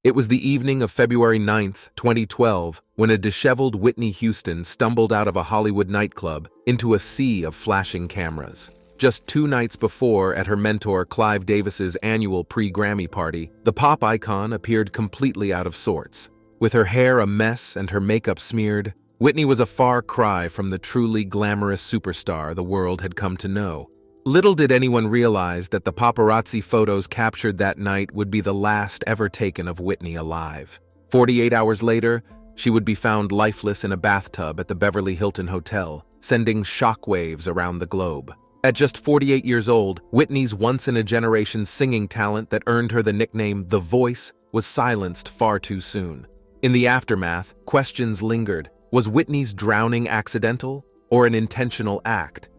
It was the evening of February 9th, 2012, when a disheveled Whitney Houston stumbled out of a Hollywood nightclub into a sea of flashing cameras. Just 2 nights before, at her mentor Clive Davis's annual pre-Grammy party, the pop icon appeared completely out of sorts. With her hair a mess and her makeup smeared, Whitney was a far cry from the truly glamorous superstar the world had come to know. Little did anyone realize that the paparazzi photos captured that night would be the last ever taken of Whitney alive. 48 hours later, she would be found lifeless in a bathtub at the Beverly Hilton Hotel, sending shockwaves around the globe. At just 48 years old, Whitney's once-in-a-generation singing talent that earned her the nickname The Voice was silenced far too soon. In the aftermath, questions lingered. Was Whitney's drowning accidental or an intentional act?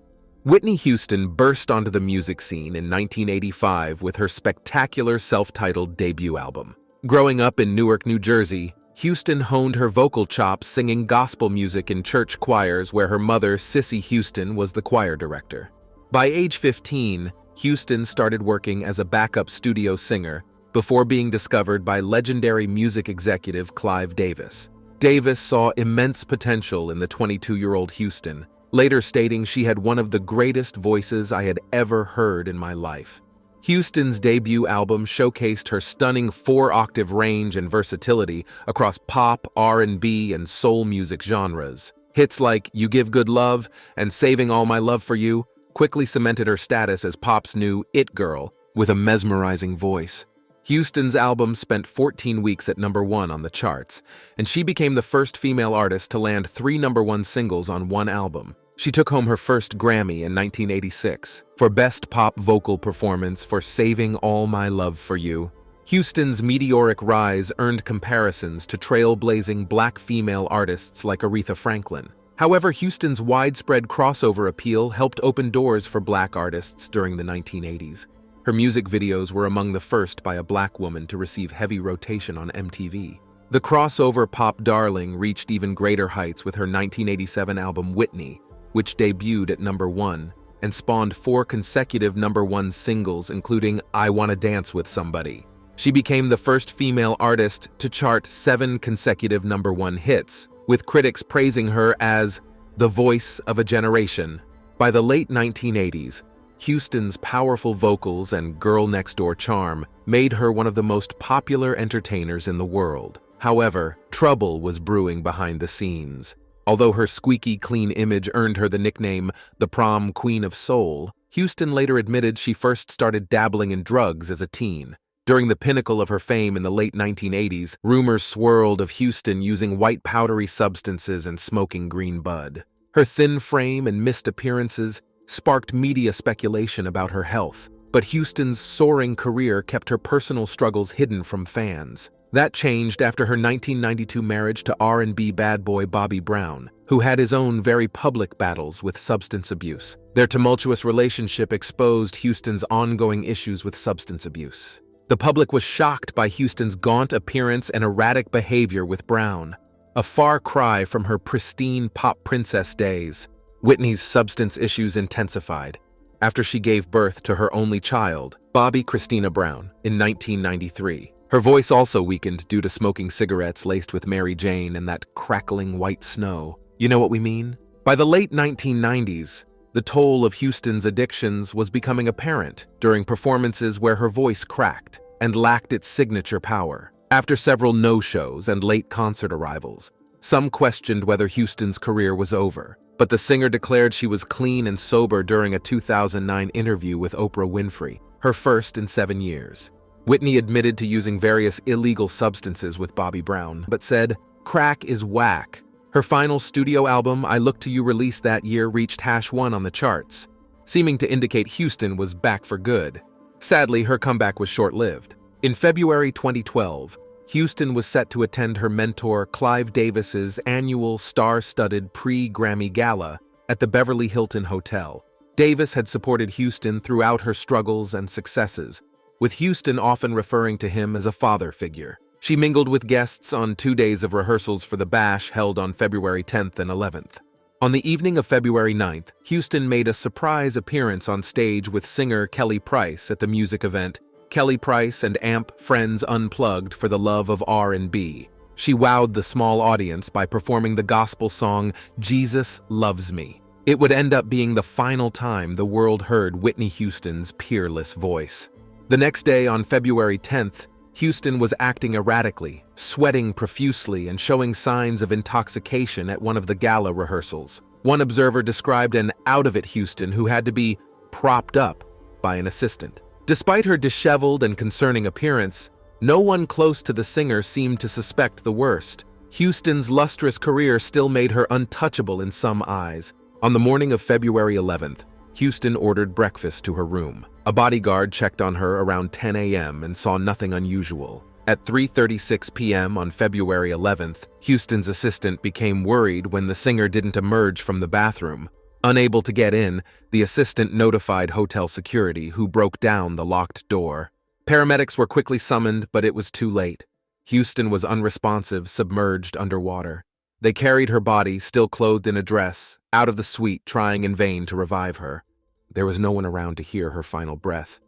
Whitney Houston burst onto the music scene in 1985 with her spectacular self-titled debut album. Growing up in Newark, New Jersey, Houston honed her vocal chops singing gospel music in church choirs where her mother, Cissy Houston, was the choir director. By age 15, Houston started working as a backup studio singer before being discovered by legendary music executive Clive Davis. Davis saw immense potential in the 22-year-old Houston, later stating she had one of the greatest voices I had ever heard in my life. Houston's debut album showcased her stunning 4-octave range and versatility across pop, R&B, and soul music genres. Hits like You Give Good Love and Saving All My Love for You quickly cemented her status as pop's new it girl with a mesmerizing voice. Houston's album spent 14 weeks at #1 on the charts, and she became the first female artist to land 3 #1 singles on one album. She took home her first Grammy in 1986 for Best Pop Vocal Performance for Saving All My Love for You. Houston's meteoric rise earned comparisons to trailblazing black female artists like Aretha Franklin. However, Houston's widespread crossover appeal helped open doors for black artists during the 1980s. Her music videos were among the first by a black woman to receive heavy rotation on MTV. The crossover pop darling reached even greater heights with her 1987 album Whitney, which debuted at #1 and spawned 4 consecutive #1 singles, including I Wanna Dance with Somebody. She became the first female artist to chart 7 consecutive #1 hits, with critics praising her as the voice of a generation. By the late 1980s, Houston's powerful vocals and girl-next-door charm made her one of the most popular entertainers in the world. However, trouble was brewing behind the scenes. Although her squeaky clean image earned her the nickname the Prom Queen of Soul, Houston later admitted she first started dabbling in drugs as a teen. During the pinnacle of her fame in the late 1980s, rumors swirled of Houston using white powdery substances and smoking green bud. Her thin frame and missed appearances sparked media speculation about her health, but Houston's soaring career kept her personal struggles hidden from fans. That changed after her 1992 marriage to R&B bad boy Bobby Brown, who had his own very public battles with substance abuse. Their tumultuous relationship exposed Houston's ongoing issues with substance abuse. The public was shocked by Houston's gaunt appearance and erratic behavior with Brown, a far cry from her pristine pop princess days. Whitney's substance issues intensified after she gave birth to her only child, Bobby Christina Brown, in 1993. Her voice also weakened due to smoking cigarettes laced with Mary Jane and that crackling white snow. You know what we mean? By the late 1990s, the toll of Houston's addictions was becoming apparent during performances where her voice cracked and lacked its signature power. After several no-shows and late concert arrivals, some questioned whether Houston's career was over, but the singer declared she was clean and sober during a 2009 interview with Oprah Winfrey, her first in 7 years. Whitney admitted to using various illegal substances with Bobby Brown, but said, "Crack is whack." Her final studio album, I Look to You, released that year, reached #1 on the charts, seeming to indicate Houston was back for good. Sadly, her comeback was short-lived. In February 2012, Houston was set to attend her mentor Clive Davis's annual star-studded pre-Grammy Gala at the Beverly Hilton Hotel. Davis had supported Houston throughout her struggles and successes, with Houston often referring to him as a father figure. She mingled with guests on 2 days of rehearsals for the bash held on February 10th and 11th. On the evening of February 9th, Houston made a surprise appearance on stage with singer Kelly Price at the music event Kelly Price and Amp Friends Unplugged for the love of R&B. She wowed the small audience by performing the gospel song Jesus Loves Me. It would end up being the final time the world heard Whitney Houston's peerless voice. The next day, on February 10th, Houston was acting erratically, sweating profusely and showing signs of intoxication at one of the gala rehearsals. One observer described an out-of-it Houston who had to be propped up by an assistant. Despite her disheveled and concerning appearance, no one close to the singer seemed to suspect the worst. Houston's lustrous career still made her untouchable in some eyes. On the morning of February 11th, Houston ordered breakfast to her room. A bodyguard checked on her around 10 a.m. and saw nothing unusual. At 3:36 p.m. on February 11th, Houston's assistant became worried when the singer didn't emerge from the bathroom. Unable to get in, the assistant notified hotel security, who broke down the locked door. Paramedics were quickly summoned, but it was too late. Houston was unresponsive, submerged underwater. They carried her body, still clothed in a dress, out of the suite, trying in vain to revive her. There was no one around to hear her final breath.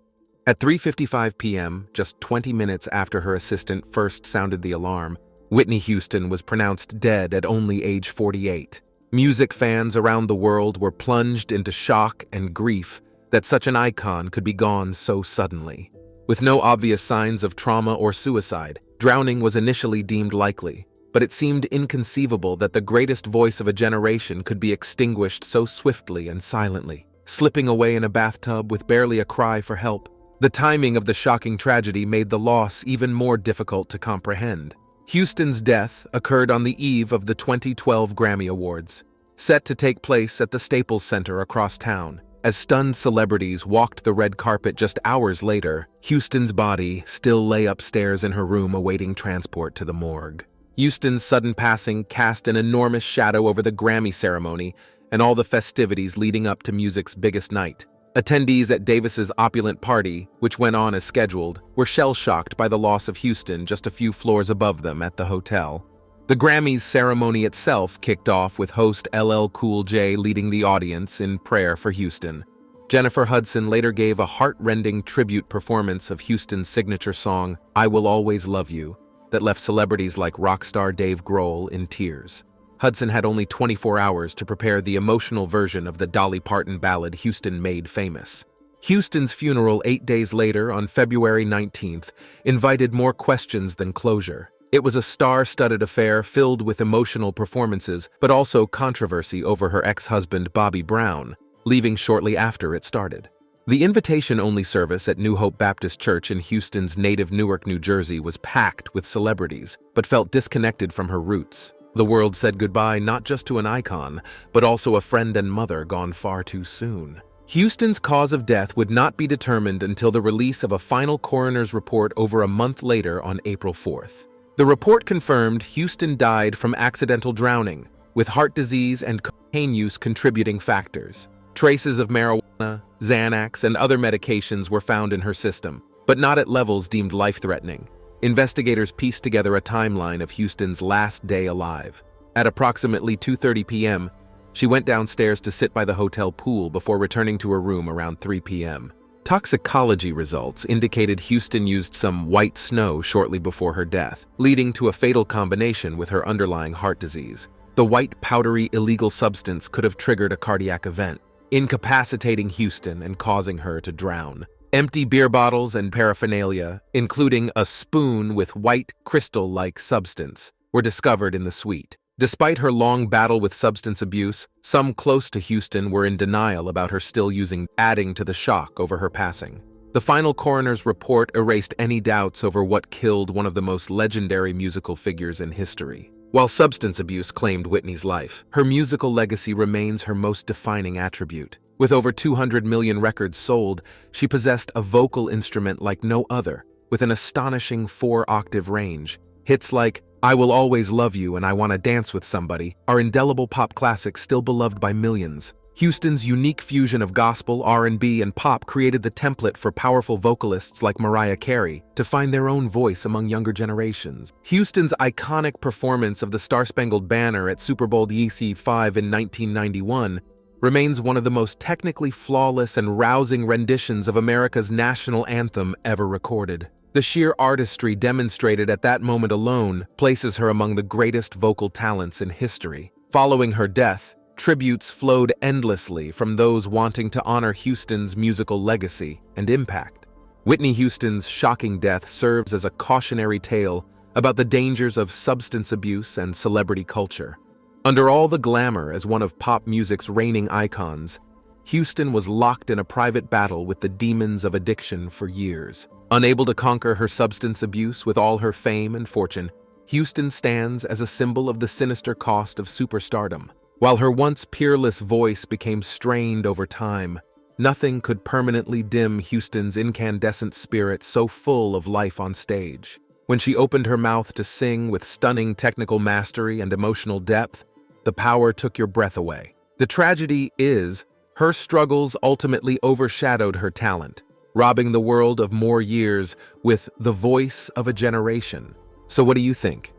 At 3:55 p.m., just 20 minutes after her assistant first sounded the alarm, Whitney Houston was pronounced dead at only age 48. Music fans around the world were plunged into shock and grief that such an icon could be gone so suddenly. With no obvious signs of trauma or suicide, drowning was initially deemed likely, but it seemed inconceivable that the greatest voice of a generation could be extinguished so swiftly and silently, slipping away in a bathtub with barely a cry for help. The timing of the shocking tragedy made the loss even more difficult to comprehend. Houston's death occurred on the eve of the 2012 Grammy Awards, set to take place at the Staples Center across town. As stunned celebrities walked the red carpet just hours later, Houston's body still lay upstairs in her room awaiting transport to the morgue. Houston's sudden passing cast an enormous shadow over the Grammy ceremony and all the festivities leading up to music's biggest night. Attendees at Davis's opulent party, which went on as scheduled, were shell-shocked by the loss of Houston just a few floors above them at the hotel. The Grammys ceremony itself kicked off with host LL Cool J leading the audience in prayer for Houston. Jennifer Hudson later gave a heart-rending tribute performance of Houston's signature song, I Will Always Love You, that left celebrities like rock star Dave Grohl in tears. Hudson had only 24 hours to prepare the emotional version of the Dolly Parton ballad Houston made famous. Houston's funeral 8 days later, on February 19th, invited more questions than closure. It was a star-studded affair filled with emotional performances, but also controversy over her ex-husband Bobby Brown, leaving shortly after it started. The invitation-only service at New Hope Baptist Church in Houston's native Newark, New Jersey was packed with celebrities, but felt disconnected from her roots. The world said goodbye not just to an icon, but also a friend and mother gone far too soon. Houston's cause of death would not be determined until the release of a final coroner's report over a month later on April 4th. The report confirmed Houston died from accidental drowning, with heart disease and cocaine use contributing factors. Traces of marijuana, Xanax, and other medications were found in her system, but not at levels deemed life-threatening. Investigators pieced together a timeline of Houston's last day alive. At approximately 2:30 p.m., she went downstairs to sit by the hotel pool before returning to her room around 3 p.m. Toxicology results indicated Houston used some white snow shortly before her death, leading to a fatal combination with her underlying heart disease. The white, powdery, illegal substance could have triggered a cardiac event, incapacitating Houston and causing her to drown. Empty beer bottles and paraphernalia, including a spoon with white, crystal-like substance, were discovered in the suite. Despite her long battle with substance abuse, some close to Houston were in denial about her still using, adding to the shock over her passing. The final coroner's report erased any doubts over what killed one of the most legendary musical figures in history. While substance abuse claimed Whitney's life, her musical legacy remains her most defining attribute. With over 200 million records sold, she possessed a vocal instrument like no other, with an astonishing 4-octave range. Hits like I Will Always Love You and I Wanna Dance With Somebody are indelible pop classics still beloved by millions. Houston's unique fusion of gospel, R&B, and pop created the template for powerful vocalists like Mariah Carey to find their own voice among younger generations. Houston's iconic performance of the Star-Spangled Banner at Super Bowl XLV in 1991 remains one of the most technically flawless and rousing renditions of America's national anthem ever recorded. The sheer artistry demonstrated at that moment alone places her among the greatest vocal talents in history. Following her death, tributes flowed endlessly from those wanting to honor Houston's musical legacy and impact. Whitney Houston's shocking death serves as a cautionary tale about the dangers of substance abuse and celebrity culture. Under all the glamour as one of pop music's reigning icons, Houston was locked in a private battle with the demons of addiction for years. Unable to conquer her substance abuse with all her fame and fortune, Houston stands as a symbol of the sinister cost of superstardom. While her once peerless voice became strained over time, nothing could permanently dim Houston's incandescent spirit so full of life on stage. When she opened her mouth to sing with stunning technical mastery and emotional depth, the power took your breath away. The tragedy is, her struggles ultimately overshadowed her talent, robbing the world of more years with the voice of a generation. So what do you think?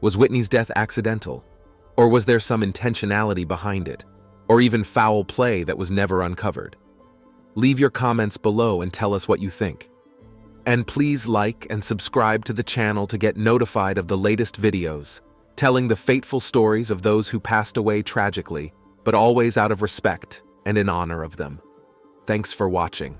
Was Whitney's death accidental? Or was there some intentionality behind it? Or even foul play that was never uncovered? Leave your comments below and tell us what you think. And please like and subscribe to the channel to get notified of the latest videos, telling the fateful stories of those who passed away tragically, but always out of respect and in honor of them. Thanks for watching.